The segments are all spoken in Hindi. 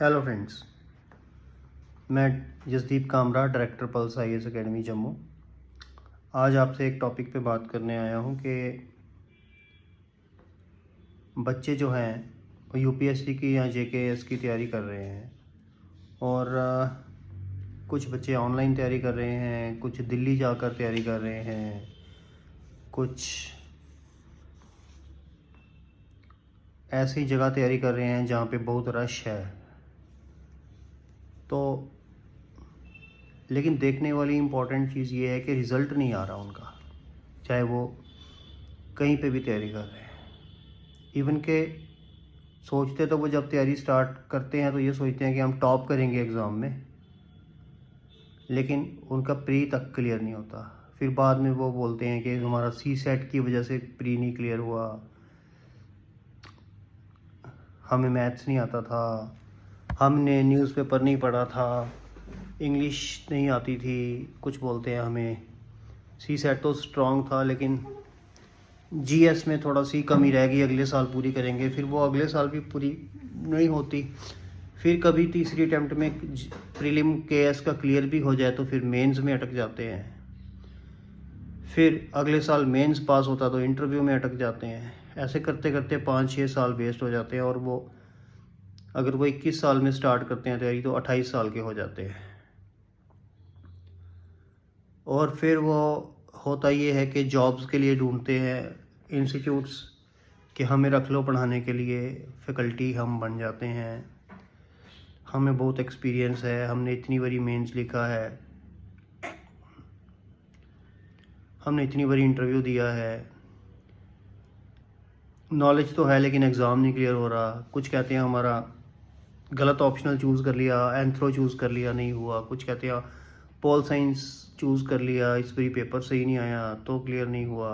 हेलो फ्रेंड्स, मैं Jasdeep Kamra, director pulse IAS academy Jammu. आज आपसे एक टॉपिक पे बात करने आया हूँ कि बच्चे जो हैं वो UPSC की या JKS की तैयारी कर रहे हैं और कुछ बच्चे ऑनलाइन तैयारी कर रहे हैं, कुछ दिल्ली जाकर तैयारी कर रहे हैं, कुछ ऐसी जगह तैयारी कर रहे हैं जहाँ पे बहुत रश है। तो लेकिन देखने वाली इम्पॉर्टेंट चीज़ ये है कि रिज़ल्ट नहीं आ रहा उनका, चाहे वो कहीं पे भी तैयारी कर रहे हैं। इवन के सोचते तो वो जब तैयारी स्टार्ट करते हैं तो ये सोचते हैं कि हम टॉप करेंगे एग्ज़ाम में, लेकिन उनका प्री तक क्लियर नहीं होता। फिर बाद में वो बोलते हैं कि हमारा CSET की वजह से प्री नहीं क्लियर हुआ, हमें मैथ्स नहीं आता था, हमने न्यूज़पेपर नहीं पढ़ा था, इंग्लिश नहीं आती थी। कुछ बोलते हैं हमें CSET तो स्ट्रॉन्ग था लेकिन GS में थोड़ा सी कमी रह गई, अगले साल पूरी करेंगे। फिर वो अगले साल भी पूरी नहीं होती। फिर कभी तीसरी अटैम्प्ट में प्रीलिम KS का क्लियर भी हो जाए तो फिर मेंस में अटक जाते हैं। फिर अगले साल मेंस पास होता तो इंटरव्यू में अटक जाते हैं। ऐसे करते करते 5-6 साल वेस्ट हो जाते हैं और वो अगर वो 21 साल में स्टार्ट करते हैं तैयारी तो 28 साल के हो जाते हैं। और फिर वो होता ये है कि जॉब्स के लिए ढूंढते हैं इंस्टीट्यूट्स कि हमें रख लो पढ़ाने के लिए, फैकल्टी हम बन जाते हैं, हमें बहुत एक्सपीरियंस है, हमने इतनी बारी मेंस लिखा है, हमने इतनी बारी इंटरव्यू दिया है, नॉलेज तो है लेकिन एग्ज़ाम नहीं क्लियर हो रहा। कुछ कहते हैं हमारा गलत ऑप्शनल चूज़ कर लिया, एंथ्रो चूज़ कर लिया, नहीं हुआ। कुछ कहते हैं पॉल साइंस चूज़ कर लिया, इस बारी पेपर सही नहीं आया तो क्लियर नहीं हुआ।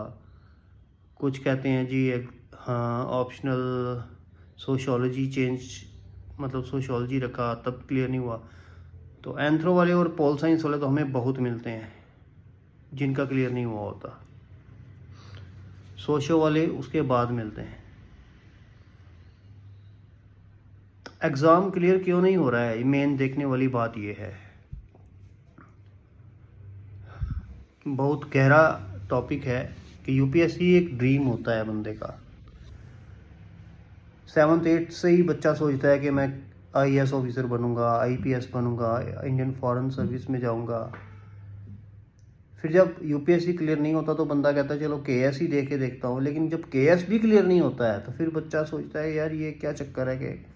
कुछ कहते हैं जी हाँ ऑप्शनल सोशियोलॉजी चेंज, मतलब सोशियोलॉजी रखा तब क्लियर नहीं हुआ। तो एंथ्रो वाले और पॉल साइंस वाले तो हमें बहुत मिलते हैं जिनका क्लियर नहीं हुआ होता। सोशो वाले उसके बाद मिलते हैं। एग्ज़ाम क्लियर क्यों नहीं हो रहा है, मेन देखने वाली बात ये है। बहुत गहरा टॉपिक है कि UPSC एक ड्रीम होता है बंदे का। 7th 8th से ही बच्चा सोचता है कि मैं IAS ऑफिसर बनूंगा, IPS बनूंगा, इंडियन फॉरेन सर्विस में जाऊंगा। फिर जब UPSC क्लियर नहीं होता तो बंदा कहता है चलो KS ही दे के देखता हूँ। लेकिन जब KS भी क्लियर नहीं होता है तो फिर बच्चा सोचता है यार ये क्या चक्कर है कि